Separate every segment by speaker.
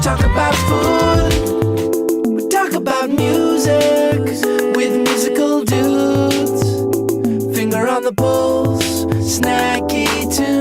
Speaker 1: talk about food. We talk about music with musical dudes. Finger on the pulse, snacky tunes.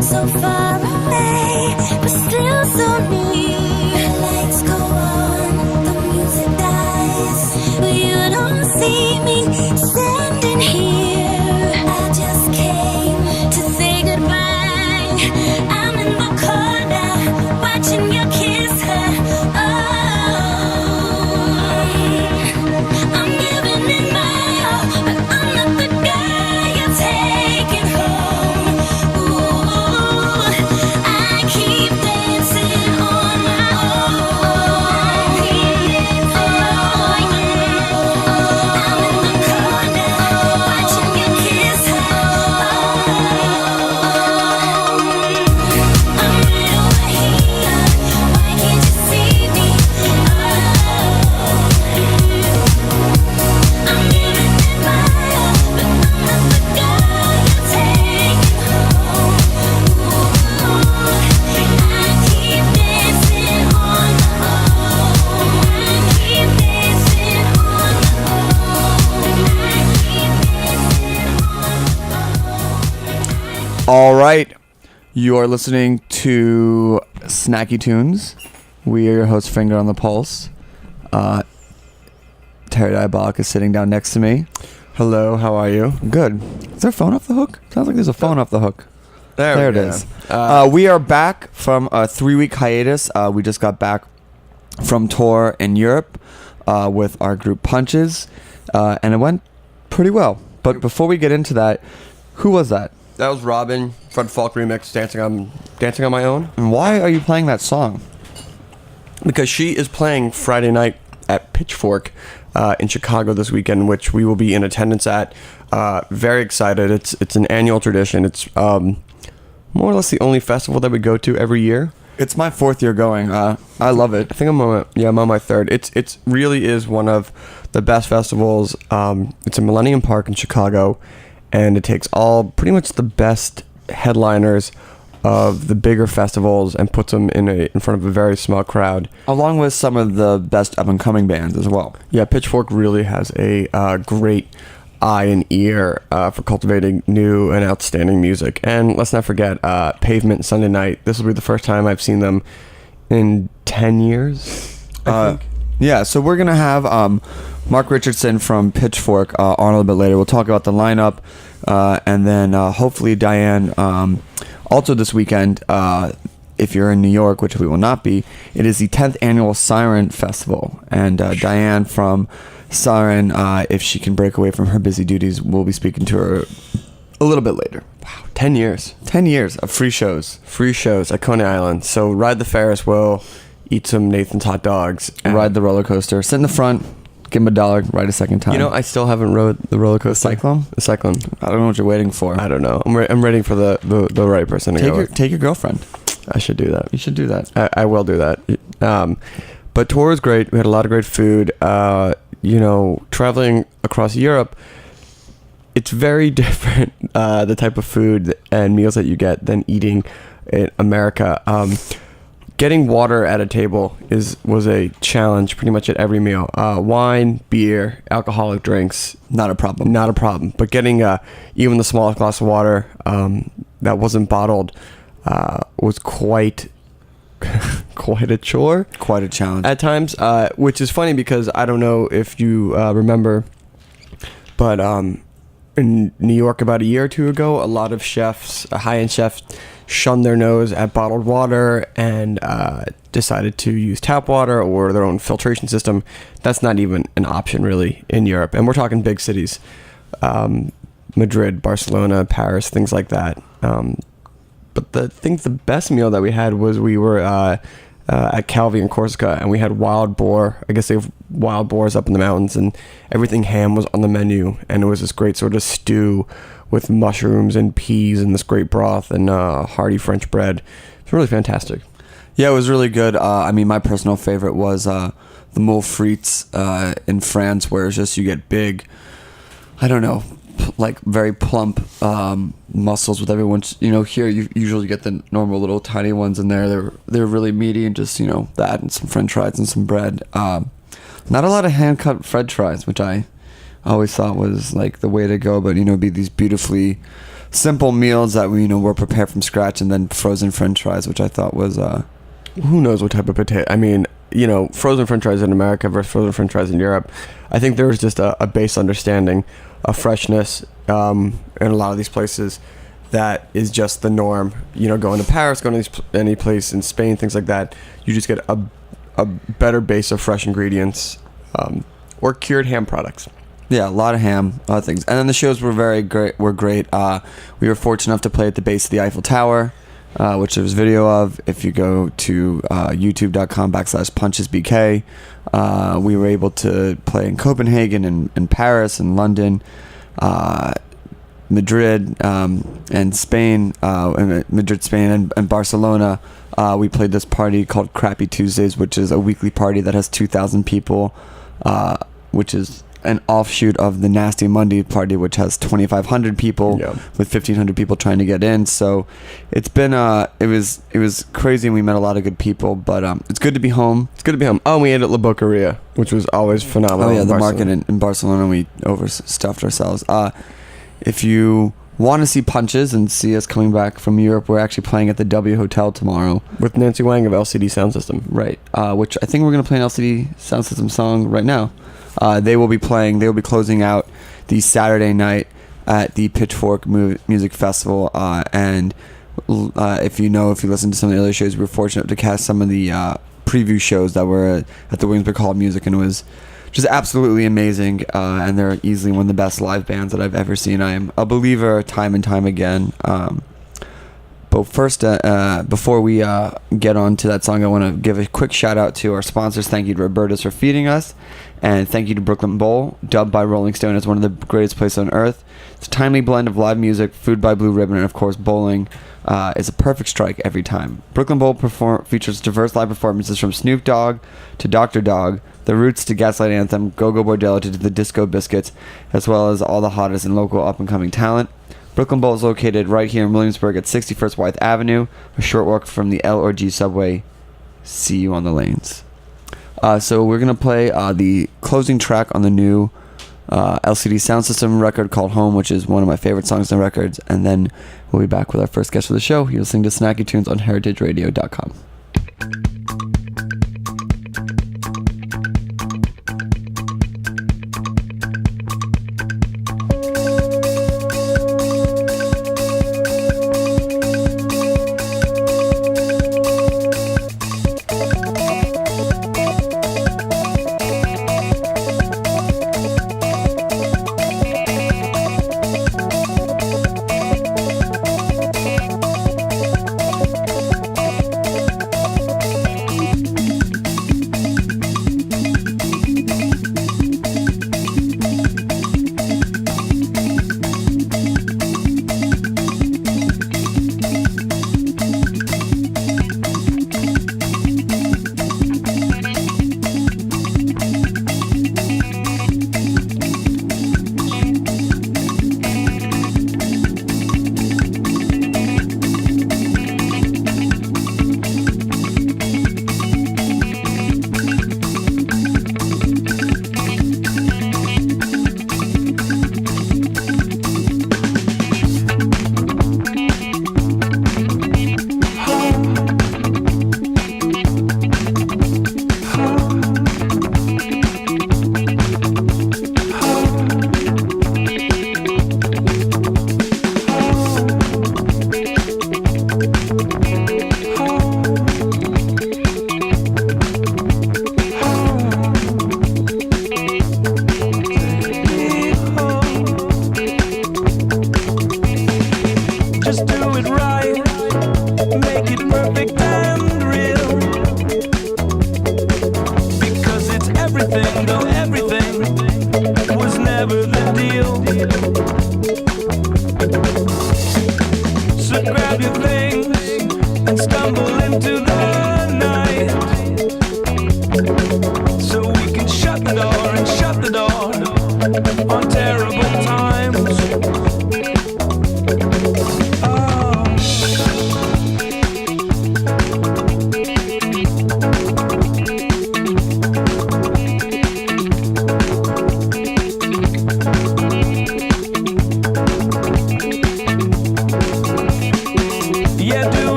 Speaker 2: So far away, but still so near. Lights go on, the music dies, but you don't see me standing here. I just came to say goodbye. I'm in the corner, watching you kiss her. Oh, I'm giving it my all, but I'm not the guy you're taking home. Ooh, I keep dancing on my own. Oh, yeah. I'm in the corner, watching you kiss her. I'm right over here. Why can't you see me? I'm giving it my all, but I'm not the guy you're taking home. I keep dancing on my own. I keep dancing on my own.
Speaker 3: All right. You are listening to Snacky Tunes. We are your host, Finger on the Pulse. Terry Diabolic is sitting down next to me.
Speaker 4: Hello, how are you?
Speaker 3: Good. Is there a phone off the hook? Sounds like there's a phone off the hook. There it
Speaker 4: we
Speaker 3: is.
Speaker 4: go.
Speaker 3: We are back from a 3-week hiatus. We just got back from tour in Europe with our group Punches, and it went pretty well. But before we get into that, who was that?
Speaker 4: That was Robin, Fred Falk remix, Dancing on My Own.
Speaker 3: And why are you playing that song?
Speaker 4: Because she is playing Friday night at Pitchfork in Chicago this weekend, which we will be in attendance at. Very excited. It's an annual tradition. It's more or less the only festival that we go to every year.
Speaker 3: It's my 4th year going. I love it.
Speaker 4: I think I'm on my 3rd. It's really is one of the best festivals. It's in Millennium Park in Chicago, and it takes pretty much the best headliners of the bigger festivals and puts them in front of a very small crowd,
Speaker 3: Along with some of the best up-and-coming bands as well.
Speaker 4: Yeah, Pitchfork really has a great eye and ear for cultivating new and outstanding music. And let's not forget Pavement Sunday night. This will be the first time I've seen them in 10 years, I think.
Speaker 3: Yeah, so we're going to have Mark Richardson from Pitchfork on a little bit later. We'll talk about the lineup, and then hopefully Diane, also this weekend, if you're in New York, which we will not be, it is the 10th annual Siren Festival. And Diane from Siren, if she can break away from her busy duties, we'll be speaking to her a little bit later.
Speaker 4: Wow, 10 years.
Speaker 3: 10 years of free shows.
Speaker 4: Free shows at Coney Island. So ride the Ferris wheel, eat some Nathan's hot dogs, and
Speaker 3: Ride the roller coaster. Sit in the front, give him $1, ride a second time.
Speaker 4: You know, I still haven't rode the roller coaster.
Speaker 3: Cyclone?
Speaker 4: The Cyclone.
Speaker 3: I don't know what you're waiting for.
Speaker 4: I don't know. I'm waiting for the right person to go with.
Speaker 3: Take your girlfriend.
Speaker 4: I should do that.
Speaker 3: You should do that.
Speaker 4: I will do that. But tour was great. We had a lot of great food. Traveling across Europe, it's very different, the type of food and meals that you get than eating in America. Getting water at a table was a challenge pretty much at every meal. Wine, beer, alcoholic drinks,
Speaker 3: Not a problem.
Speaker 4: not a problem. But getting even the smallest glass of water that wasn't bottled was quite a chore
Speaker 3: Quite a challenge.
Speaker 4: at times, which is funny because I don't know if you remember, but in New York about a year or two ago, a lot of chefs, high-end chefs, shunned their nose at bottled water and decided to use tap water or their own filtration system. That's not even an option really in Europe, and we're talking big cities, Madrid, Barcelona, Paris, things like that. But the best meal that we had was we were at Calvi in Corsica, and we had wild boar. I guess they have wild boars up in the mountains, and everything ham was on the menu, and it was this great sort of stew with mushrooms and peas and this great broth and hearty French bread. It's really fantastic.
Speaker 3: Yeah, it was really good. My personal favorite was the mole frites in France, where it's just you get big, I don't know, like very plump mussels with everyone's. Here you usually get the normal little tiny ones in there. They're really meaty, and just that and some French fries and some bread. Not a lot of hand cut French fries, which I always thought was like the way to go. But be these beautifully simple meals that we were prepared from scratch, and then frozen French fries, which I thought was
Speaker 4: Who knows what type of potato? Frozen French fries in America versus frozen French fries in Europe. I think there was just a base understanding of freshness in a lot of these places that is just the norm. Going to Paris, going to any place in Spain, things like that, you just get a better base of fresh ingredients or cured ham products.
Speaker 3: Yeah, a lot of ham, a lot of things. And then the shows were great. We were fortunate enough to play at the base of the Eiffel Tower, which there's video of. If you go to youtube.com/punchesbk, we were able to play in Copenhagen and Paris and London, Madrid, and Spain, Madrid, Spain, and Barcelona. We played this party called Crappy Tuesdays, which is a weekly party that has 2,000 people, which is an offshoot of the Nasty Monday party, which has 2,500 people, with 1,500 people trying to get in. So it's been it was crazy, and we met a lot of good people. But it's good to be home.
Speaker 4: It's good to be home. Oh, and we ate at La Boqueria, which was always phenomenal.
Speaker 3: Oh yeah, the market in Barcelona, we overstuffed ourselves. If you want to see Punches and see us coming back from Europe, we're actually playing at the W Hotel tomorrow
Speaker 4: with Nancy Wang of LCD Sound System.
Speaker 3: Right, which I think we're going to play an LCD Sound System song right now. They will be closing out the Saturday night at the Pitchfork Music Festival. And if you listen to some of the earlier shows, we were fortunate to cast some of the preview shows that were at the Williamsburg Hall of Music, and it was just absolutely amazing. And they're easily one of the best live bands that I've ever seen. I am a believer time and time again. But first, before we get on to that song, I want to give a quick shout out to our sponsors. Thank you to Roberta's for feeding us. And thank you to Brooklyn Bowl, dubbed by Rolling Stone as one of the greatest places on earth. It's a timely blend of live music, food by Blue Ribbon, and of course bowling. is a perfect strike every time. Brooklyn Bowl features diverse live performances from Snoop Dogg to Dr. Dog, The Roots to Gaslight Anthem, Go-Go Bordello to the Disco Biscuits, as well as all the hottest and local up-and-coming talent. Brooklyn Bowl is located right here in Williamsburg at 61st Wythe Avenue, a short walk from the L or G subway. See you on the lanes. So we're going to play the closing track on the new LCD Sound System record called Home, which is one of my favorite songs on records, and then we'll be back with our first guest for the show. You're listening to Snacky Tunes on heritageradio.com.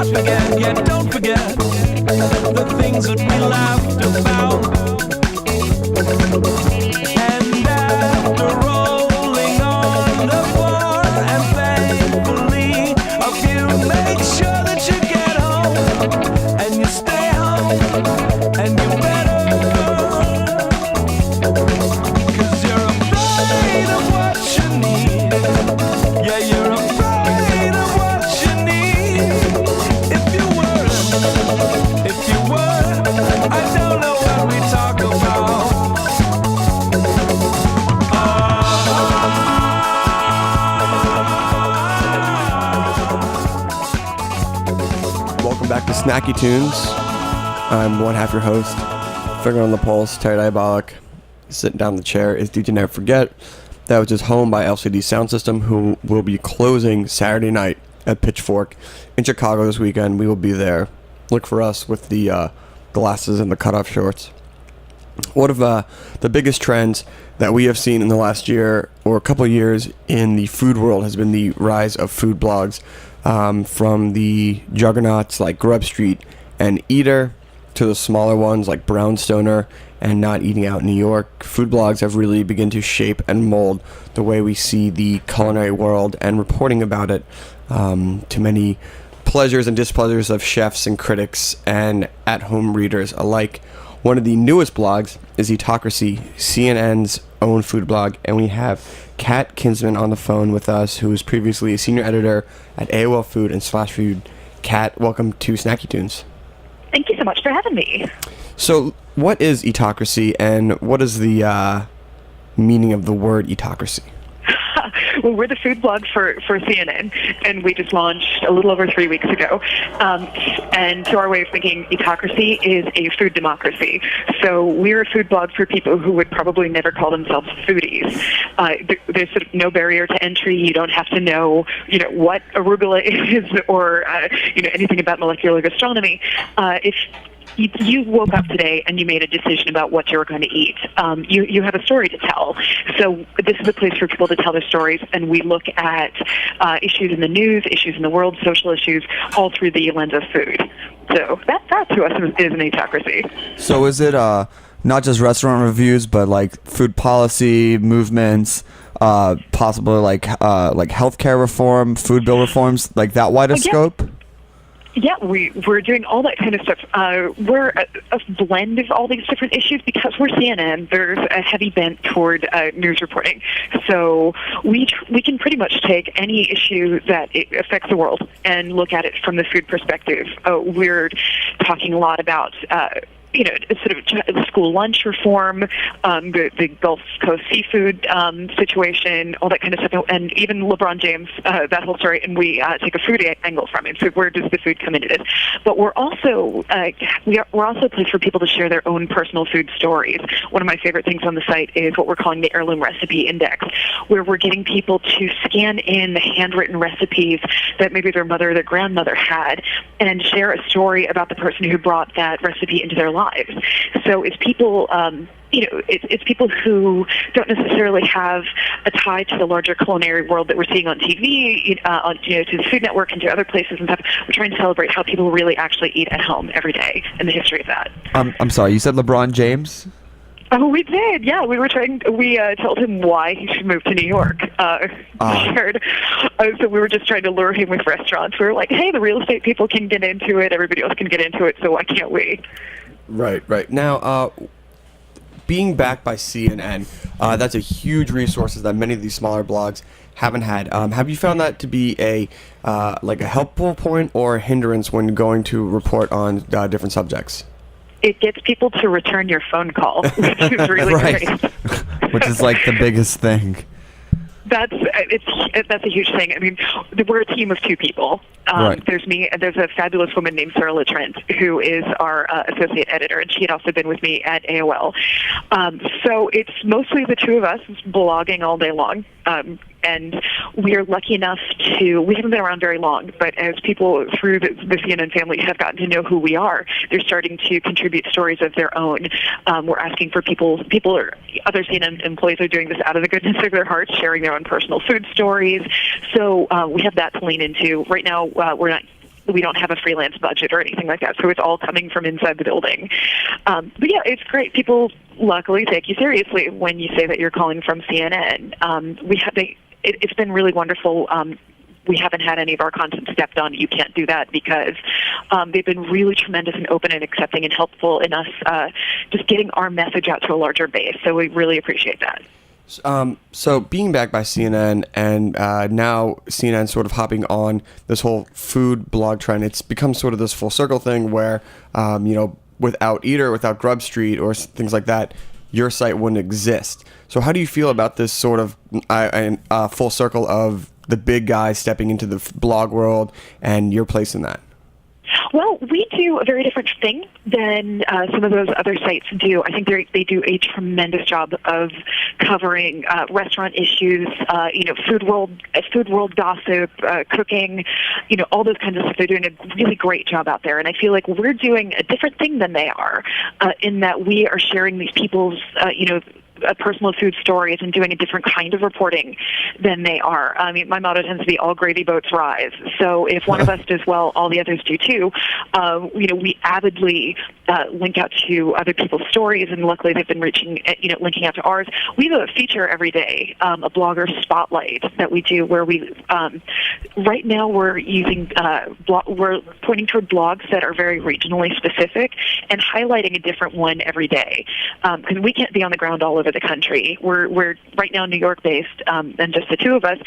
Speaker 1: Forget, yeah, don't forget the things things that we laughed about. And after rolling on the floor, and thankfully a few make sure that you get home, and you stay home, and you better go, 'cause you're afraid of what you need. Yeah, you're afraid of what you need. If you were, I don't know what we talk about.
Speaker 4: Welcome back to Snacky Tunes. I'm one half your host, finger on the pulse, Terry Diabolic. Sitting down in the chair is DJ Never Forget. That was just home by LCD Sound System, who will be closing Saturday night at Pitchfork in Chicago this weekend. We will be there. Look for us with the glasses and the cutoff shorts. One of the biggest trends that we have seen in the last year or a couple of years in the food world has been the rise of food blogs, from the juggernauts like Grub Street and Eater to the smaller ones like Brownstoner and Not Eating Out in New York. Food blogs have really begun to shape and mold the way we see the culinary world and reporting about it, to many pleasures and displeasures of chefs and critics and at-home readers alike. One of the newest blogs is Eatocracy, CNN's own food blog, and we have Kat Kinsman on the phone with us, who was previously a senior editor at AOL Food and Slash Food. Kat, welcome to Snacky Tunes.
Speaker 5: Thank you so much for having me.
Speaker 4: So, what is Eatocracy, and what is the meaning of the word Eatocracy?
Speaker 5: Well, we're the food blog for CNN, and we just launched a little over 3 weeks ago. And to our way of thinking, Eatocracy is a food democracy. So we're a food blog for people who would probably never call themselves foodies. There's sort of no barrier to entry. You don't have to know, what arugula is or, anything about molecular gastronomy. If you woke up today and you made a decision about what you were going to eat, you have a story to tell. So this is a place for people to tell their stories, and we look at issues in the news, issues in the world, social issues, all through the lens of food. So that to us is an Eatocracy.
Speaker 3: So is it not just restaurant reviews, but like food policy movements, possibly like healthcare reform, food bill reforms, like that wider scope?
Speaker 5: Yeah, we're doing all that kind of stuff. We're a blend of all these different issues because we're CNN. There's a heavy bent toward news reporting, so we can pretty much take any issue that it affects the world and look at it from the food perspective. We're talking a lot about sort of school lunch reform, the Gulf Coast seafood situation, all that kind of stuff, and even LeBron James, that whole story. And we take a food angle from it. So where does the food come into this? But we're also we're also a place for people to share their own personal food stories. One of my favorite things on the site is what we're calling the Heirloom Recipe Index, where we're getting people to scan in the handwritten recipes that maybe their mother or their grandmother had, and share a story about the person who brought that recipe into their lives. So it's people, it's people who don't necessarily have a tie to the larger culinary world that we're seeing on TV, to the Food Network and to other places and stuff. We're trying to celebrate how people really actually eat at home every day and the history of that.
Speaker 3: I'm sorry, you said LeBron James?
Speaker 5: Oh, we did. Yeah, we told him why he should move to New York. So we were just trying to lure him with restaurants. We were like, hey, the real estate people can get into it. Everybody else can get into it. So why can't we?
Speaker 4: Right. Now, being backed by CNN, that's a huge resource that many of these smaller blogs haven't had. Have you found that to be a helpful point or a hindrance when going to report on different subjects?
Speaker 5: It gets people to return your phone call, which is really great.
Speaker 3: Which is like the biggest thing.
Speaker 5: That's a huge thing. I mean, we're a team of two people.
Speaker 3: Right.
Speaker 5: There's me, and there's a fabulous woman named Sarah LaTrent, who is our associate editor, and she had also been with me at AOL. So it's mostly the two of us blogging all day long. And we are lucky enough we haven't been around very long, but as people through the CNN family have gotten to know who we are, they're starting to contribute stories of their own. We're asking for other CNN employees are doing this out of the goodness of their hearts, sharing their own personal food stories. So we have that to lean into. Right now, we're not we don't have a freelance budget or anything like that, so it's all coming from inside the building. But yeah, it's great. People luckily take you seriously when you say that you're calling from CNN. It's been really wonderful. We haven't had any of our content stepped on. You can't do that because they've been really tremendous and open and accepting and helpful in us just getting our message out to a larger base. So we really appreciate that.
Speaker 4: So being backed by CNN and now CNN sort of hopping on this whole food blog trend, it's become sort of this full circle thing where, without Eater, without Grub Street or things like that, your site wouldn't exist. So how do you feel about this sort of full circle of the big guys stepping into the blog world and your place in that?
Speaker 5: Well, we do a very different thing than some of those other sites do. I think they do a tremendous job of covering restaurant issues, food world gossip, cooking, all those kinds of stuff. They're doing a really great job out there, and I feel like we're doing a different thing than they are, in that we are sharing these people's, personal food stories and doing a different kind of reporting than they are. I mean, my motto tends to be all gravy boats rise. So if one of us does well, all the others do too. We avidly link out to other people's stories, and luckily they've been linking out to ours. We have a feature every day, a blogger spotlight that we do where we, right now we're using, we're pointing toward blogs that are very regionally specific and highlighting a different one every day. Because we can't be on the ground all over the country. We're right now New York based, and just the two of us.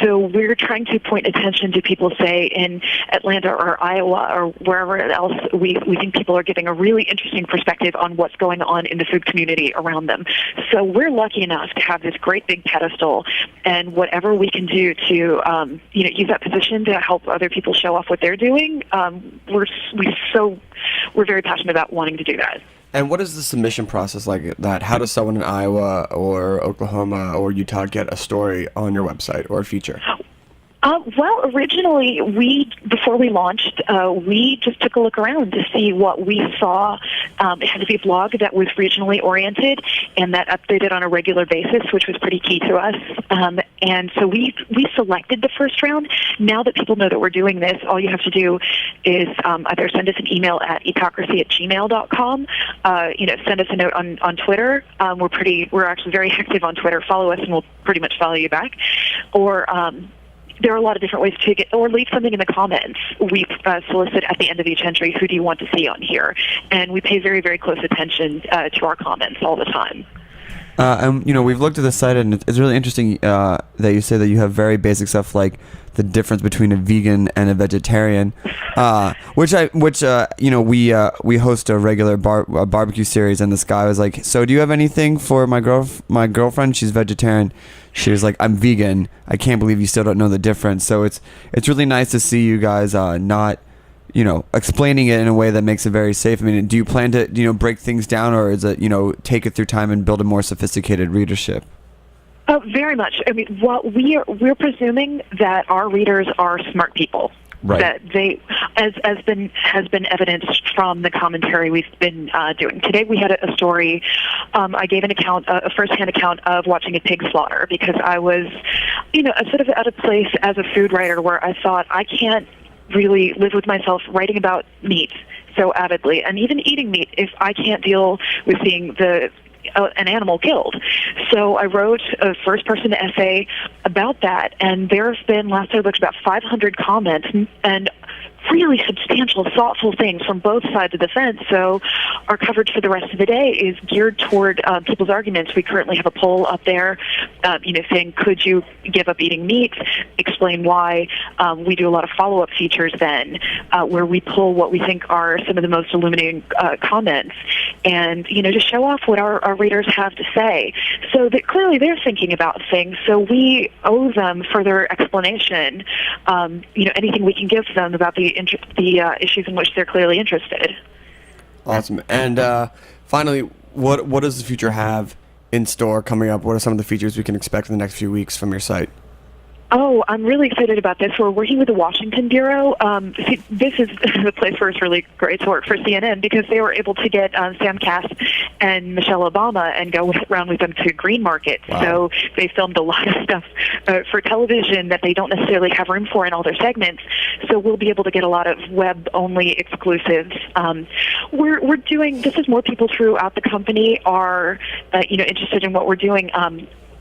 Speaker 5: So we're trying to point attention to people, say in Atlanta or Iowa or wherever else we think people are giving a really interesting perspective on what's going on in the food community around them. So we're lucky enough to have this great big pedestal, and whatever we can do to use that position to help other people show off what they're doing, we're very passionate about wanting to do that.
Speaker 4: And what is the submission process like that? How does someone in Iowa or Oklahoma or Utah get a story on your website or a feature?
Speaker 5: Well, originally, before we launched, we just took a look around to see what we saw. It had to be a blog that was regionally oriented and that updated on a regular basis, which was pretty key to us. And so we selected the first round. Now that people know that we're doing this, all you have to do is either send us an email at epocracy@gmail.com, send us a note on Twitter. We're actually very active on Twitter. Follow us and we'll pretty much follow you back. Or there are a lot of different ways to get, or leave something in the comments. We solicit at the end of each entry, who do you want to see on here? And we pay very, very close attention to our comments all the time.
Speaker 3: And we've looked at the site, and it's really interesting that you say that you have very basic stuff like the difference between a vegan and a vegetarian, which we host a regular barbecue series, and this guy was like, "So do you have anything for my girlfriend? She's vegetarian." She was like, "I'm vegan. I can't believe you still don't know the difference." So it's really nice to see you guys not explaining it in a way that makes it very safe. I mean, do you plan to break things down, or is it take it through time and build a more sophisticated readership?
Speaker 5: Very much. I mean, we're presuming that our readers are smart people.
Speaker 3: Right.
Speaker 5: That they, as has been evidenced from the commentary we've been doing. Today we had a story. I gave a first-hand account of watching a pig slaughter because I was, sort of at a place as a food writer where I thought I can't really live with myself writing about meat so avidly and even eating meat if I can't deal with seeing an animal killed. So I wrote a first-person essay about that, and there have been, last I looked, about 500 comments and really substantial, thoughtful things from both sides of the fence. So our coverage for the rest of the day is geared toward people's arguments. We currently have a poll up there, saying, could you give up eating meat? Explain why. We do a lot of follow-up features then, where we pull what we think are some of the most illuminating comments and, to show off what our readers have to say. So that clearly they're thinking about things. So we owe them further explanation, anything we can give them about the issues in which they're clearly interested.
Speaker 4: Awesome. And finally, what does the future have in store coming up? What are some of the features we can expect in the next few weeks from your site?
Speaker 5: Oh, I'm really excited about this. We're working with the Washington Bureau. See, this is the place where it's really great to work for CNN because they were able to get Sam Cass and Michelle Obama and go around with them to Green Market.
Speaker 3: Wow.
Speaker 5: So they filmed a lot of stuff for television that they don't necessarily have room for in all their segments. So we'll be able to get a lot of web-only exclusives. We're doing, this is more people throughout the company are interested in what we're doing.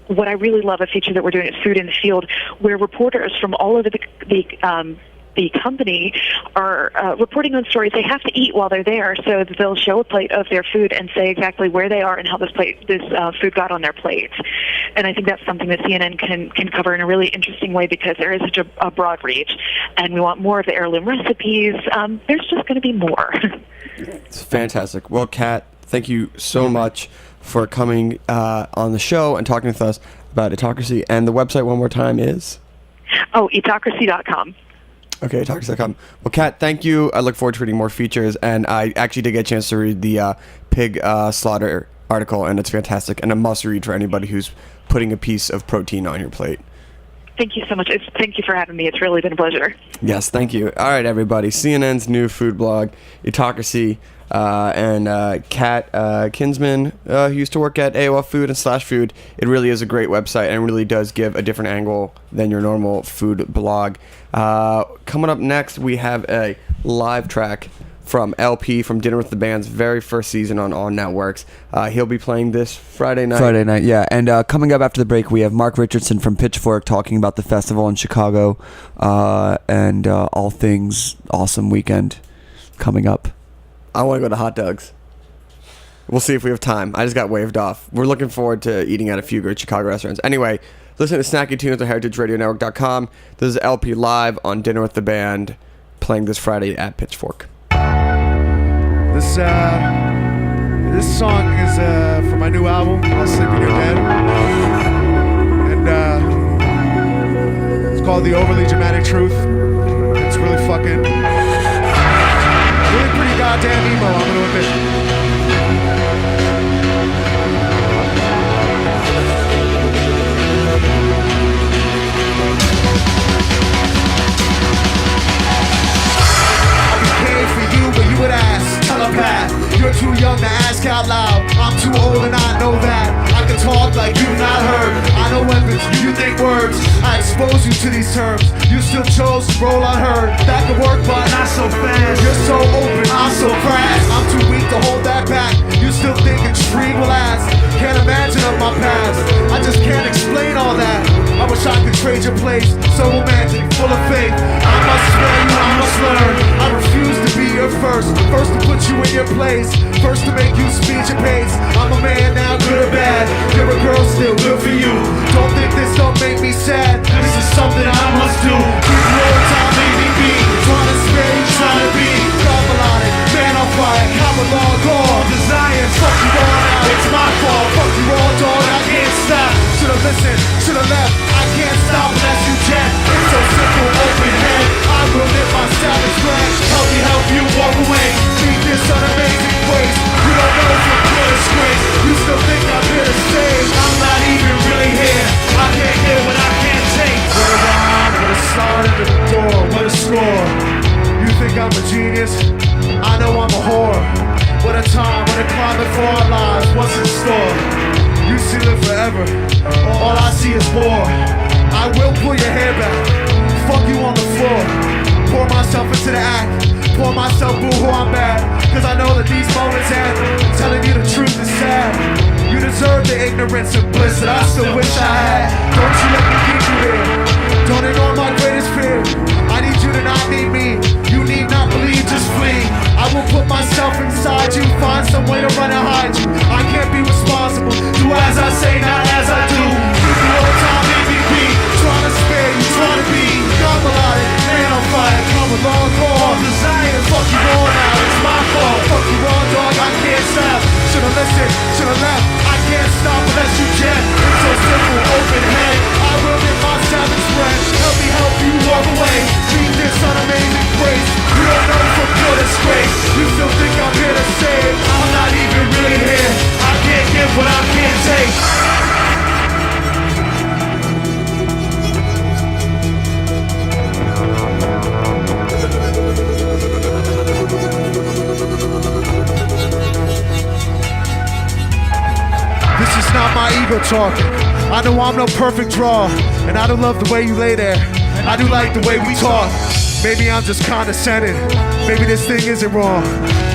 Speaker 5: What I really love, a feature that we're doing at Food in the Field, where reporters from all over the company are reporting on stories they have to eat while they're there, so that they'll show a plate of their food and say exactly where they are and how this food got on their plate. And I think that's something that CNN can cover in a really interesting way because there is such a broad reach, and we want more of the heirloom recipes. There's just going to be more.
Speaker 4: It's fantastic. Well, Kat, thank you so much for coming on the show and talking with us about Itocracy. And the website one more time is?
Speaker 5: Oh, Itocracy.com.
Speaker 4: Okay, Itocracy.com. Well, Kat, thank you. I look forward to reading more features. And I actually did get a chance to read the pig slaughter article, and it's fantastic and a must-read for anybody who's putting a piece of protein on your plate.
Speaker 5: Thank you so much. Thank you for having me. It's really been a pleasure.
Speaker 4: Yes, thank you. All right, everybody. CNN's new food blog, Itocracy, and Kat Kinsman, who used to work at AOL Food and Slash Food. It really is a great website and really does give a different angle than your normal food blog. Coming up next, we have a live track from LP from Dinner with the Band's very first season on all networks. He'll be playing this Friday night.
Speaker 3: Yeah. And coming up after the break, we have Mark Richardson from Pitchfork talking about the festival in Chicago and all things awesome weekend coming up.
Speaker 4: I want to go to Hot Dogs. We'll see if we have time. I just got waved off. We're looking forward to eating at a few great Chicago restaurants. Anyway, listen to Snacky Tunes on heritageradionetwork.com. This is LP live on Dinner with the Band, playing this Friday at Pitchfork.
Speaker 6: This song is from my new album, I'll Sleep in Your Bed. And it's called The Overly Dramatic Truth. It's really pretty goddamn emo, I'm gonna admit. Would ask, telepath. You're too young to ask out loud. I'm too old and I know that. I can talk like you've not heard. I know weapons, you think words. I expose you to these terms. You still chose to roll unheard. That could work, but not so fast. You're so open, I'm so crass. I'm too weak to hold that back. You still think extreme will last. Can't imagine of my past. I just can't explain all that. I wish I could trade your place. So romantic, full of faith. I must spare you, I must learn. I refuse to be your first. First to put you in your place. First to make you speed your pace. I'm a man now, good or bad. You're a girl, still good for you. Don't think this don't make me sad. This is something I must do. Keep your time, leave me. Trying to spare you, trying to be. God melodic, man on fire, cop a long gore. Desires, fuck you all now, it's my fault. Fuck you all, dog, I can't stop. Should've listened, should've left. I can't stop unless you jet. It's so simple, open head. I will live my savage way. Help you walk away. Leave this on amazing place. You don't know if you're good or straight. You still think I'm here to stay. I'm not even really here. I can't hear what I can't take. What a rhyme, what a start at the door, what a score. You think I'm a genius? I know I'm a whore. What a time, what a climate for our lives. What's in store? You see live forever. All I see is war. I will pull your hair back. Fuck you on the floor. Pour myself into the act. Pour myself boo who I'm bad. Cause I know that these moments end. Telling you the truth is sad. You deserve the ignorance and bliss that I still wish I had. Don't you let me keep you here. Don't ignore my greatest fear. I need you to not need me. You need not believe, just flee. I will put myself inside you. Find some way to run and hide you. I can't be responsible. Do as I say, not as I do. Keep the old time, leave me be. Trying to talking. I know I'm no perfect draw, and I don't love the way you lay there. I do like the way we talk. Maybe I'm just condescending. Maybe this thing isn't wrong.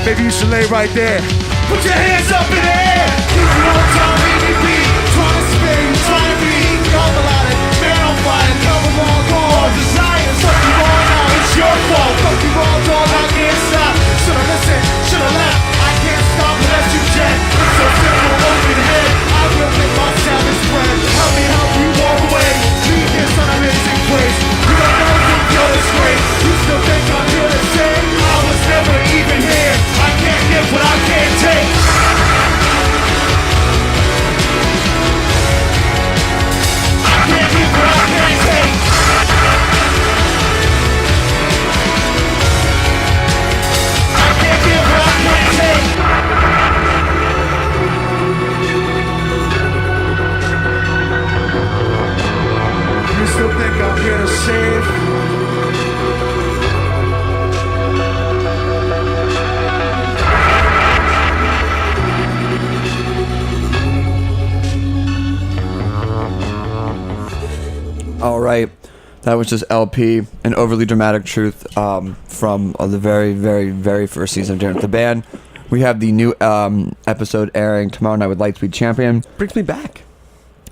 Speaker 6: Maybe you should lay right there. Put your hands up in the air. Keep it on time, leave me be. Trying to spare you, trying to be. Come alive, man on fire, cover all gone. Desire, something wrong now, it's your fault. Fuck you wrong, dog, I can't stop. Should've listened, should've left. I can't stop unless you jet. It's so simple, open head. I will make my salad spread. Help me help you walk away. Leave this amazing place. You don't know if you're this great. You still think I'm here to stay? I was never even here. I can't give what I can't take. I can't give what I can't take. I can't give what I can't take. You still think I'm here to save?
Speaker 3: All right, that was just LP, an overly dramatic truth from the very, very, very first season of Darin with the Band. We have the new episode airing tomorrow night with Lightspeed Champion.
Speaker 4: Brings me back.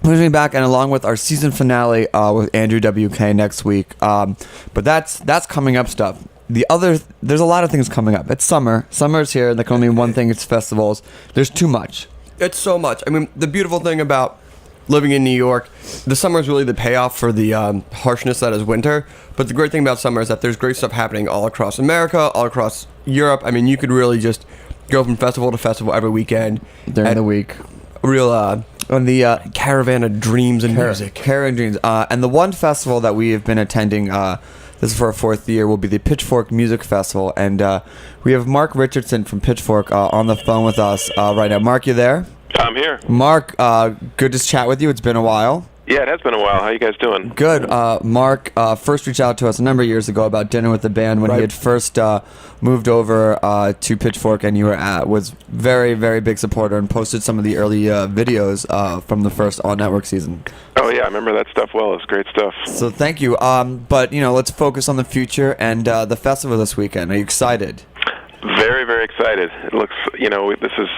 Speaker 3: Brings me back, and along with our season finale with Andrew WK next week. But that's coming up stuff. There's a lot of things coming up. It's summer. Summer's here. There can only be one thing. It's festivals. There's too much.
Speaker 4: It's so much. I mean, the beautiful thing about living in New York, the summer is really the payoff for the harshness that is winter. But the great thing about summer is that there's great stuff happening all across America, all across Europe. I mean, you could really just go from festival to festival every weekend.
Speaker 3: During the week.
Speaker 4: Real on the caravan of dreams and music.
Speaker 3: Caravan Dreams. And the one festival that we have been attending, this is for our fourth year, will be the Pitchfork Music Festival. And we have Mark Richardson from Pitchfork on the phone with us right now. Mark, you there?
Speaker 7: I'm here.
Speaker 3: Mark, good to chat with you. It's been a while.
Speaker 7: Yeah, it has been a while. How you guys doing?
Speaker 3: Good. Mark first reached out to us a number of years ago about Dinner with the Band when he had first moved over to Pitchfork, and you was very, very big supporter and posted some of the early videos from the first all-network season.
Speaker 7: Oh, yeah, I remember that stuff well. It's great stuff.
Speaker 3: So thank you. But, let's focus on the future and the festival this weekend. Are you excited?
Speaker 7: Very, very excited. It looks, this is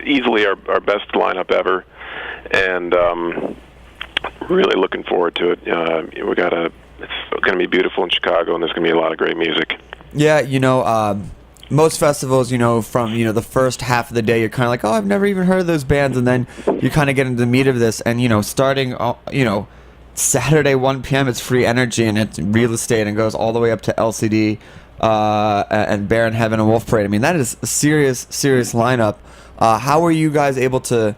Speaker 7: easily our best lineup ever, and really looking forward to it. It's going to be beautiful in Chicago, and there's going to be a lot of great music.
Speaker 3: Yeah, most festivals, from, the first half of the day, you're kind of like, oh, I've never even heard of those bands, and then you kind of get into the meat of this, and, starting, Saturday, 1 p.m., it's Free Energy, and it's Real Estate, and goes all the way up to LCD, and Baron Heaven and Wolf Parade. I mean, that is a serious lineup. How were you guys able to,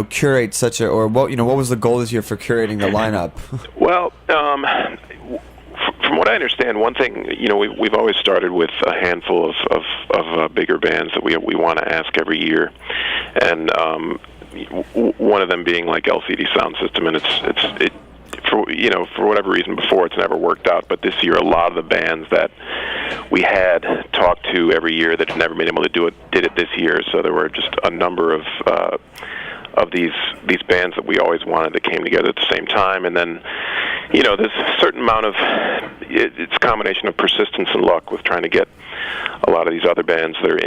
Speaker 3: curate such a, or what was the goal this year for curating the lineup?
Speaker 7: Well, from what I understand, one thing, we've always started with a handful of bigger bands that we want to ask every year, and one of them being like LCD Sound System, and it for whatever reason before it's never worked out, but this year a lot of the bands that we had talked to every year that had never been able to do it did it this year. So there were just a number of these bands that we always wanted that came together at the same time, and then there's a certain amount of it's a combination of persistence and luck with trying to get a lot of these other bands that are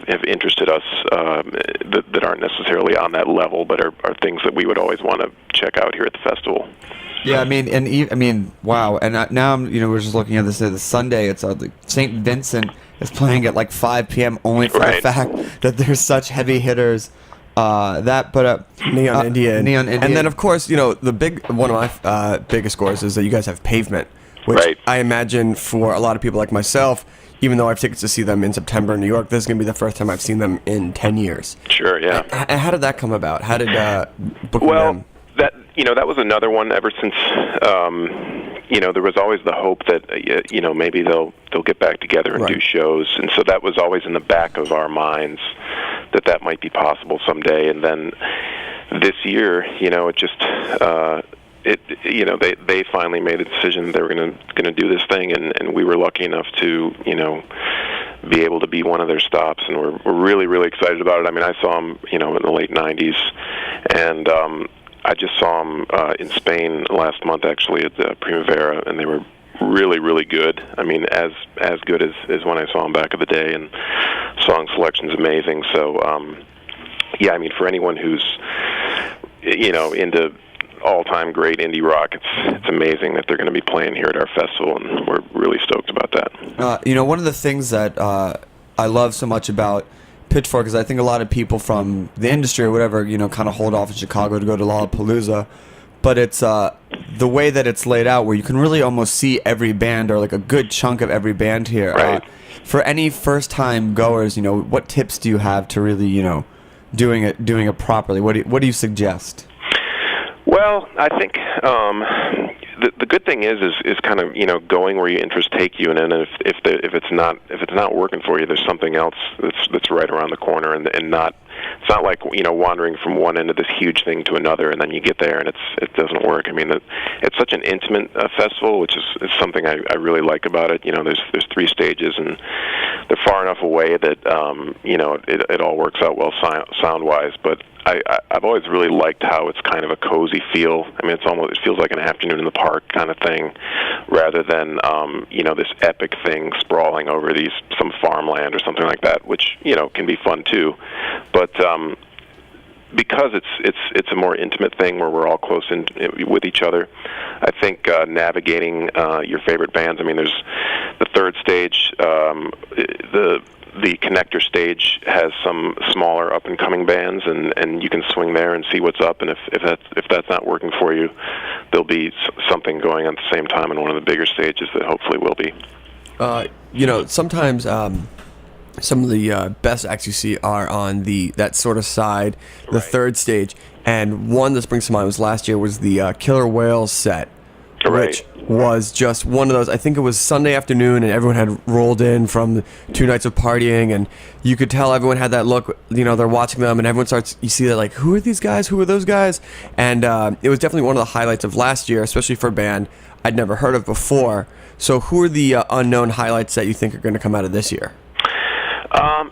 Speaker 7: have interested us that aren't necessarily on that level, but are things that we would always want to check out here at the festival.
Speaker 3: Yeah, wow. And now we're just looking at this Sunday. It's St. Vincent is playing at like 5 p.m. only for the fact that there's such heavy hitters.
Speaker 4: Neon India,
Speaker 3: and
Speaker 4: then of course one of my biggest scores is that you guys have Pavement, which I imagine for a lot of people like myself, even though I have tickets to see them in September in New York, this is going to be the first time I've seen them in 10 years.
Speaker 7: Sure, yeah.
Speaker 4: And how did that come about? How did booking them?
Speaker 7: That was another one ever since there was always the hope that maybe they'll get back together and do shows, and so that was always in the back of our minds that might be possible someday. And then this year, it just they finally made a decision that they were going to do this thing, and we were lucky enough to be able to be one of their stops, and we're really, really excited about it. I mean, I saw them, in the late '90s, and I just saw them in Spain last month, actually, at the Primavera, and they were really, really good. I mean, as good as when I saw them back in the day, and song selection's amazing. So, yeah, I mean, for anyone who's, into all-time great indie rock, it's amazing that they're going to be playing here at our festival, and we're really stoked about that.
Speaker 3: One of the things that I love so much about Pitchfork is I think a lot of people from the industry or whatever, kind of hold off in Chicago to go to Lollapalooza, but it's the way that it's laid out where you can really almost see every band or like a good chunk of every band here.
Speaker 7: Right.
Speaker 3: For any first-time goers, what tips do you have to really, doing it properly? What do you suggest?
Speaker 7: Well, I think the good thing is kind of going where your interests take you, and then if it's not working for you, there's something else that's right around the corner, and not. It's not like wandering from one end of this huge thing to another, and then you get there and it doesn't work. I mean, it's such an intimate festival, which is something I really like about it. There's 3 stages, and they're far enough away that it all works out well sound wise. But I've always really liked how it's kind of a cozy feel. I mean, it feels like an afternoon in the park kind of thing, rather than this epic thing sprawling over some farmland or something like that, which can be fun too. But because it's a more intimate thing where we're all close in with each other, I think navigating your favorite bands. I mean, there's the 3rd stage, the connector stage has some smaller up and coming bands, and you can swing there and see what's up. And if that's not working for you, there'll be something going on at the same time in one of the bigger stages that hopefully will be.
Speaker 4: Sometimes some of the best acts you see are on that sort of side, the 3rd stage. And one that springs to mind was last year was the Killer Whales set, which was just one of those. I think it was Sunday afternoon, and everyone had rolled in from 2 nights of partying, and you could tell everyone had that look. They're watching them, and everyone starts. You see that, like, who are these guys? Who are those guys? And it was definitely one of the highlights of last year, especially for a band I'd never heard of before. So, who are the unknown highlights that you think are going to come out of this year?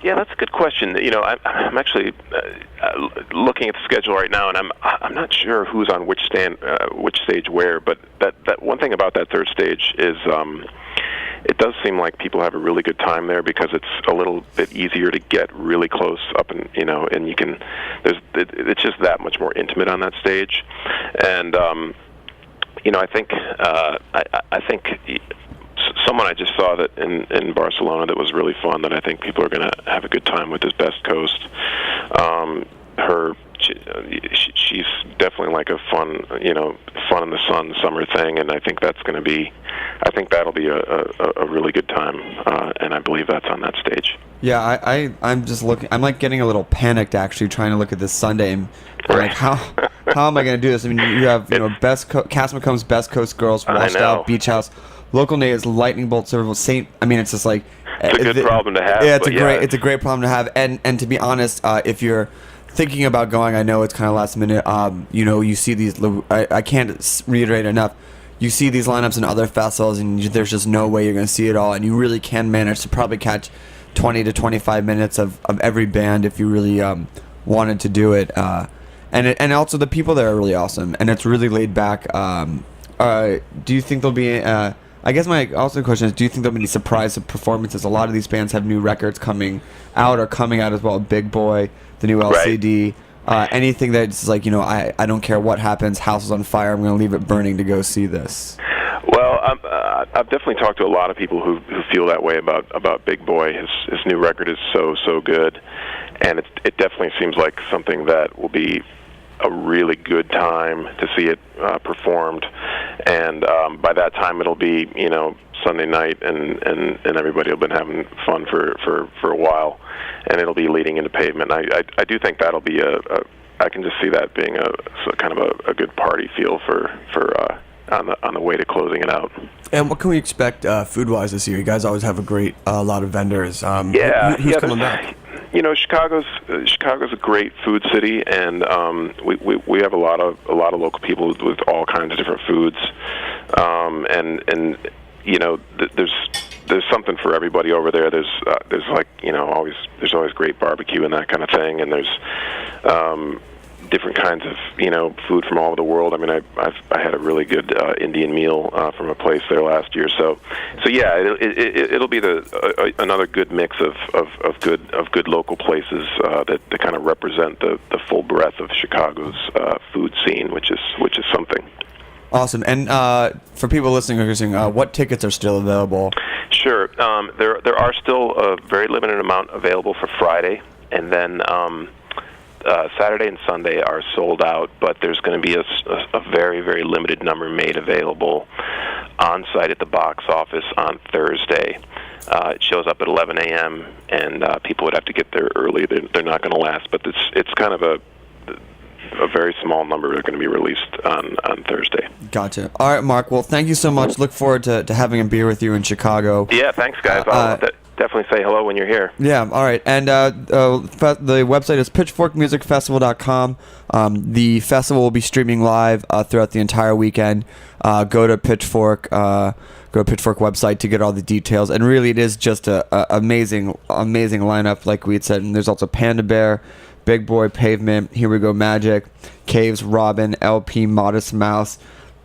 Speaker 7: Yeah, that's a good question. I'm actually looking at the schedule right now, and I'm not sure who's on which stage where. But that one thing about that 3rd stage is it does seem like people have a really good time there because it's a little bit easier to get really close up, and and you can. It's just that much more intimate on that stage, and I think I think. Someone I just saw that in Barcelona that was really fun that I think people are going to have a good time with is Best Coast. She's definitely like a fun in the sun summer thing, and I think that'll be a really good time, and I believe that's on that stage.
Speaker 3: Yeah, I'm just looking. I'm like getting a little panicked actually trying to look at this Sunday and like how am I going to do this? I mean, you have Cass McComb's Best Coast Girls, Washed Out, Beach House. Local natives, Lightning Bolt, Silverbolt, Saint. I mean, it's just like
Speaker 7: it's a good problem to have.
Speaker 3: Yeah, it's a great problem to have. And to be honest, if you're thinking about going, I know it's kind of last minute. You see these. I can't reiterate enough. You see these lineups in other festivals, and there's just no way you're going to see it all. And you really can manage to probably catch 20 to 25 minutes of every band if you really wanted to do it. And also the people there are really awesome, and it's really laid back. Do you think there'll be? I guess my also question is, do you think there'll be any surprise performances? A lot of these bands have new records coming out or coming out as well. Big Boy, the new LCD, anything that's like, I don't care what happens, house is on fire, I'm going to leave it burning to go see this.
Speaker 7: Well, I've definitely talked to a lot of people who feel that way about Big Boy. His new record is so good, and it definitely seems like something that will be a really good time to see it performed, and by that time it'll be Sunday night, and everybody will have been having fun for a while, and it'll be leading into Pavement. I do think that'll be I can just see that being a kind of a good party feel for on the way to closing it out.
Speaker 4: And what can we expect food-wise this year? You guys always have a lot of vendors. Who's coming back?
Speaker 7: Chicago's a great food city, and we have a lot of local people with all kinds of different foods, and there's there's something for everybody over there. There's like, there's always great barbecue and that kind of thing, and there's different kinds of food from all over the world. I mean, I had a really good Indian meal from a place there last year. So yeah, it'll be another good mix of good local places that kind of represent the full breadth of Chicago's food scene, which is something.
Speaker 3: Awesome. And for people listening, what tickets are still available?
Speaker 7: Sure. There are still a very limited amount available for Friday, and then Saturday and Sunday are sold out, but there's going to be a very, very limited number made available on site at the box office on Thursday. It shows up at 11 a.m., and people would have to get there early. They're not going to last, but it's kind of a very small number that are going to be released on Thursday.
Speaker 3: Gotcha. All right, Mark. Well, thank you so much. Look forward to having a beer with you in Chicago.
Speaker 7: Yeah, thanks, guys. I'll definitely say hello when you're here.
Speaker 3: Yeah, all right. And the website is pitchforkmusicfestival.com. The festival will be streaming live throughout the entire weekend. Go to Pitchfork website to get all the details. And really, it is just a amazing lineup, like we had said. And there's also Panda Bear, Big Boy, Pavement, Here We Go Magic, Caves, Robin, LP, Modest Mouse,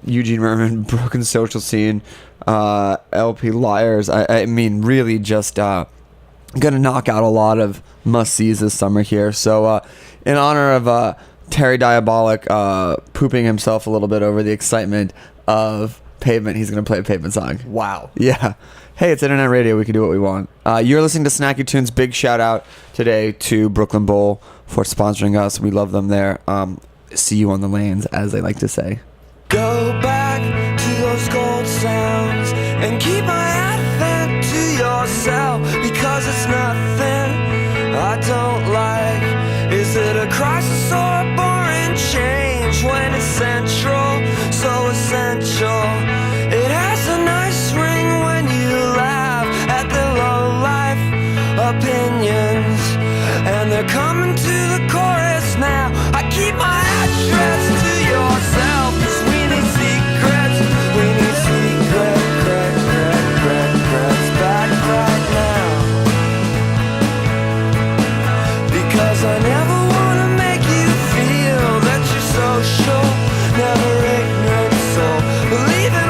Speaker 3: Eugene Merman, Broken Social Scene, LP Liars. I mean, really just gonna knock out a lot of must-sees this summer here. So in honor of Terry Diabolic pooping himself a little bit over the excitement of Pavement, he's gonna play a Pavement song.
Speaker 4: Wow.
Speaker 3: Yeah. Hey, it's internet radio. We can do what we want. You're listening to Snacky Tunes. Big shout out today to Brooklyn Bowl for sponsoring us. We love them there. See you on the lanes, as they like to say.
Speaker 1: Go back to those gold sounds and keep my advent to yourself, because it's nothing I don't like. Is it a crisis or a boring change when it's central, so essential? It has a nice ring when you laugh at the low-life opinions, and they're coming to the chorus now. I keep my address to yourself, 'cause we need secrets, back right now. Because I never wanna make you feel that you're social, never ignorant, so believe it.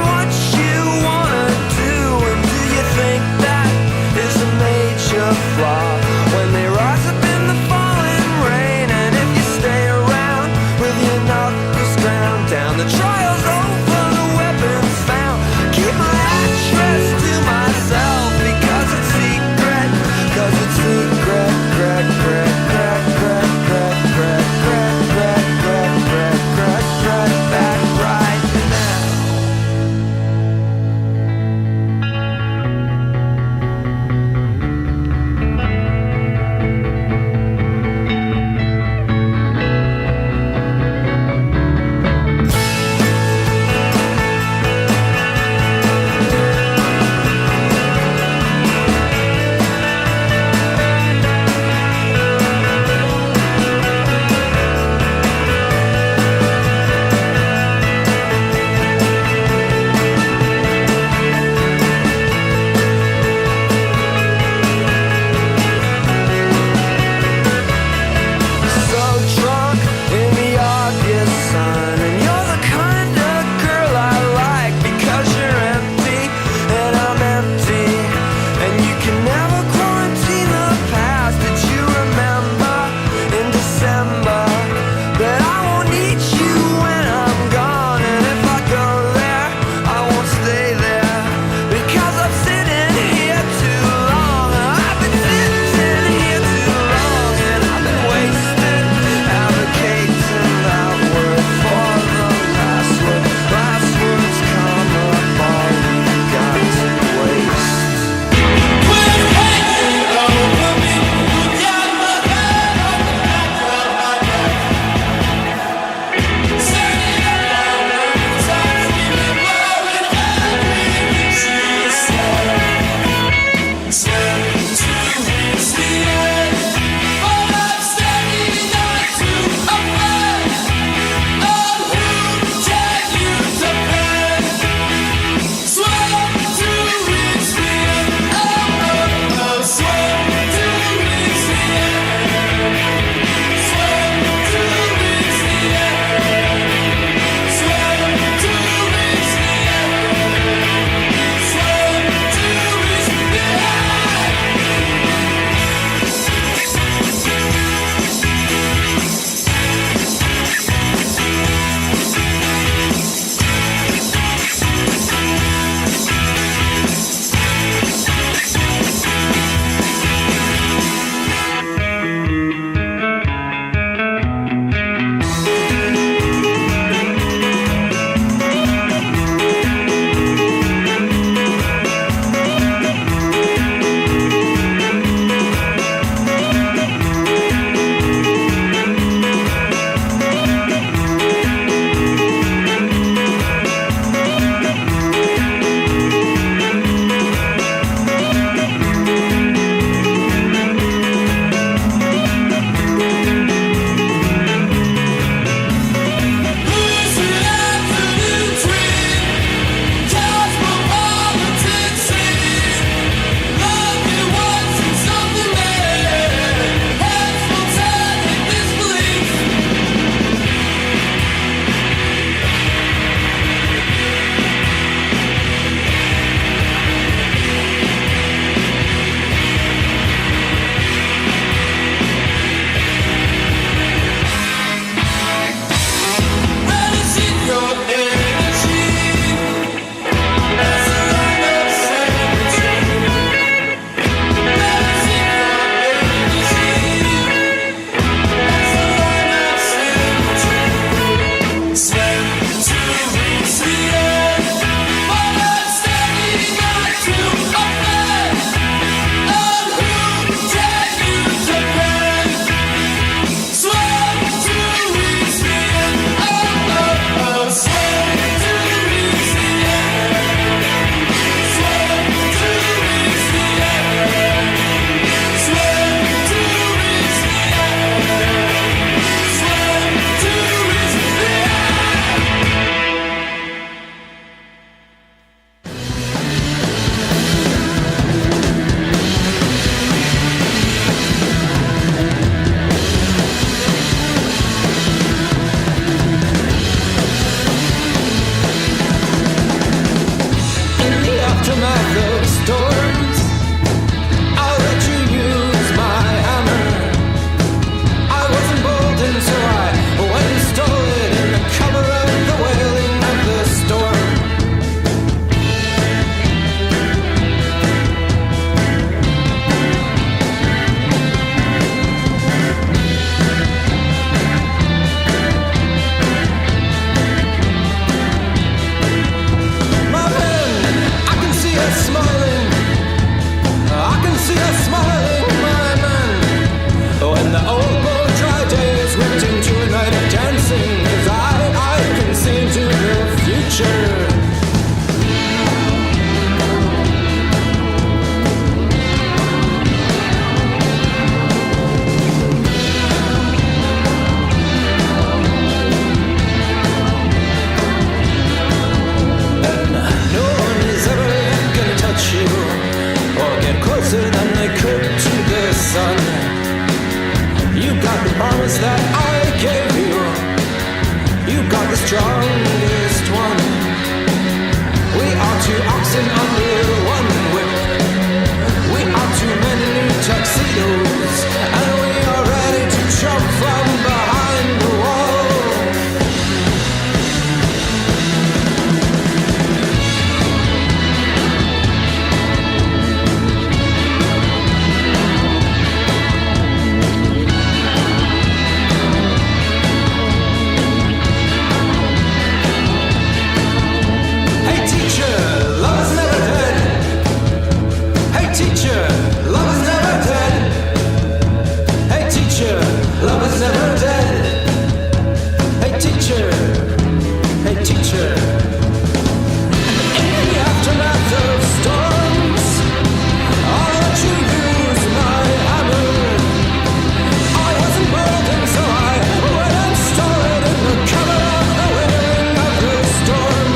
Speaker 1: two oxen under one whip. We are too many new tuxedos, and we are ready to jump from behind the wall. Hey teacher, love is never dead. Hey teacher, love is never dead. Hey teacher, love is never dead. Hey teacher, hey teacher. In the aftermath of storms, I'll let you use my hammer. I wasn't broken, so I went and stole it in the cover of the wind of the storm.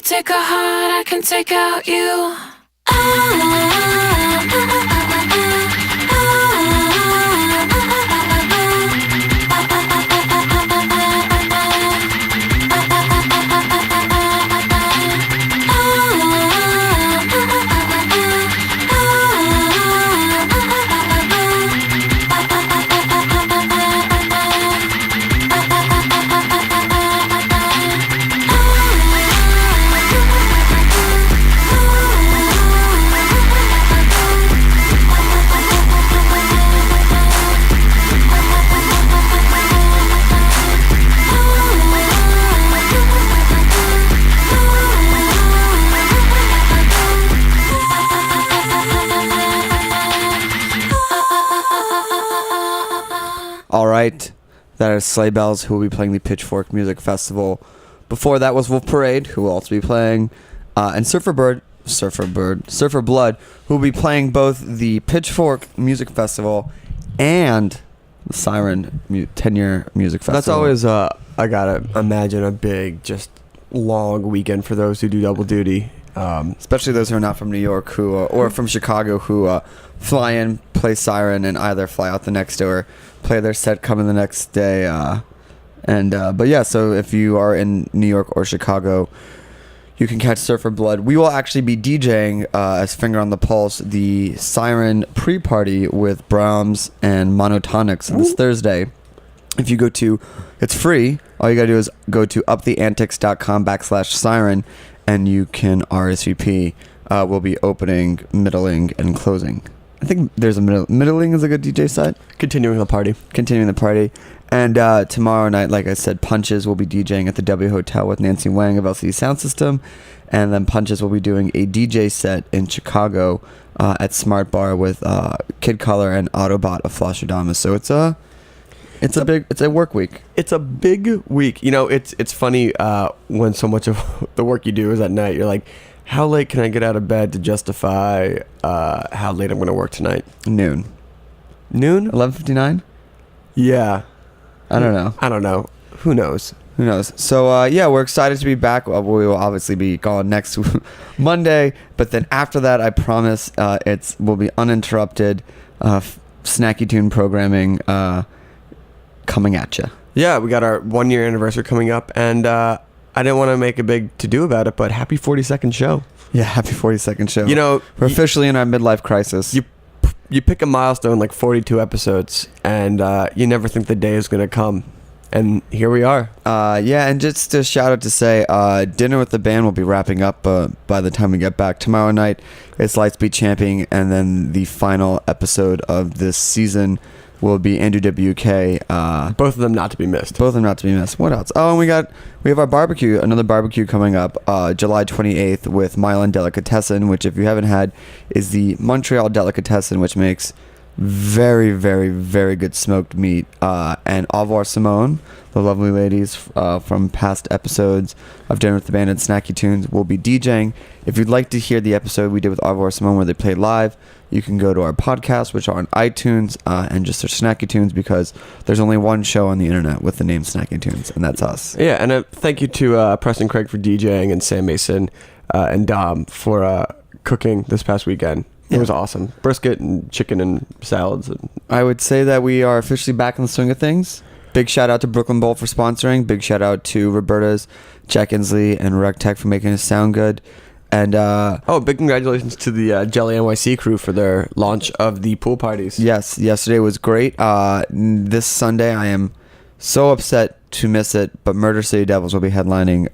Speaker 2: Take a heart, I can take out you.
Speaker 3: All right, that is Sleigh Bells, who will be playing the Pitchfork Music Festival. Before that was Wolf Parade, who will also be playing, and Surfer Blood, who will be playing both the Pitchfork Music Festival and the Siren 10-year Music Festival.
Speaker 4: That's always, I gotta imagine, a big, just long weekend for those who do double duty.
Speaker 3: Especially those who are not from New York who or from Chicago who fly in, play Siren, and either fly out the next day or play their set coming the next day. But yeah, so if you are in New York or Chicago, you can catch Surfer Blood. We will actually be DJing as Finger on the Pulse the Siren pre-party with Brahms and Monotonics on this Thursday. If you go to, it's free. All you gotta do is go to uptheantics.com/siren, and you can RSVP. We'll be opening, middling, and closing. I think there's a middling is a good DJ set.
Speaker 4: Continuing the party.
Speaker 3: And tomorrow night, like I said, Punches will be DJing at the W Hotel with Nancy Wang of LCD Sound System, and then Punches will be doing a DJ set in Chicago at Smart Bar with Kid Color and Autobot of Flostradamus. So it's a work week.
Speaker 4: It's a big week. You know, it's funny when so much of the work you do is at night. You're like, how late can I get out of bed to justify how late I'm going to work tonight?
Speaker 3: Noon? 11:59?
Speaker 4: Yeah.
Speaker 3: I don't know.
Speaker 4: Who knows?
Speaker 3: So, yeah, we're excited to be back. We will obviously be gone next Monday, but then after that, I promise will be uninterrupted Snacky Tune programming coming at you.
Speaker 4: Yeah, we got our 1 year anniversary coming up, and I didn't want to make a big to-do about it, but happy 42nd show.
Speaker 3: Yeah, happy 42nd show.
Speaker 4: You know,
Speaker 3: we're officially in our midlife crisis.
Speaker 4: You pick a milestone like 42 episodes, and you never think the day is going to come. And here we are.
Speaker 3: Yeah, and just a shout out to say, Dinner with the Band will be wrapping up by the time we get back. Tomorrow night, it's Lightspeed Champing, and then the final episode of this season will be Andrew WK.
Speaker 4: Both of them not to be missed.
Speaker 3: What else? Oh, and we have our barbecue, another barbecue coming up July 28th with Milan Delicatessen, which if you haven't had is the Montreal Delicatessen, which makes very, very, very good smoked meat. And Au revoir Simone, the lovely ladies from past episodes of Dinner with the Band and Snacky Tunes, will be DJing. If you'd like to hear the episode we did with Au revoir Simone where they played live, you can go to our podcast, which are on iTunes, and just search Snacky Tunes, because there's only one show on the internet with the name Snacky Tunes, and that's us.
Speaker 4: Yeah, and thank you to Preston Craig for DJing, and Sam Mason and Dom for cooking this past weekend. It was awesome. Brisket and chicken and salads.
Speaker 3: I would say that we are officially back in the swing of things. Big shout out to Brooklyn Bowl for sponsoring. Big shout out to Roberta's, Jack Inslee, and Rec Tech for making us sound good. And
Speaker 4: big congratulations to the Jelly NYC crew for their launch of the pool parties.
Speaker 3: Yes, yesterday was great. This Sunday, I am so upset to miss it, but Murder City Devils will be headlining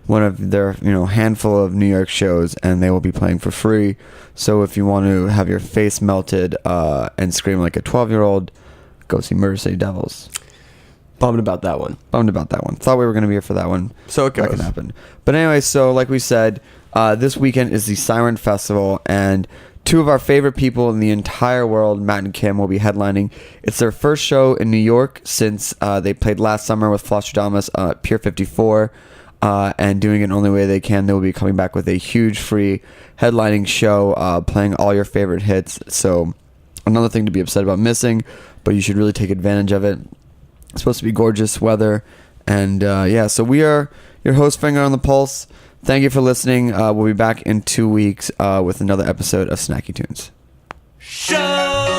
Speaker 3: one of their handful of New York shows, and they will be playing for free. So if you want to have your face melted and scream like a 12-year-old, go see Murder City Devils.
Speaker 4: Bummed about that one.
Speaker 3: Thought we were going to be here for that one.
Speaker 4: So it goes.
Speaker 3: That can happen. But anyway, so like we said, this weekend is the Siren Festival, and two of our favorite people in the entire world, Matt and Kim, will be headlining. It's their first show in New York since they played last summer with Flostradamus at Pier 54, and doing it the only way they can. They will be coming back with a huge free headlining show, playing all your favorite hits. So another thing to be upset about missing, but you should really take advantage of it. It's supposed to be gorgeous weather, and so we are your host, Finger on the Pulse. Thank you for listening. We'll be back in 2 weeks with another episode of Snacky Tunes.
Speaker 1: Show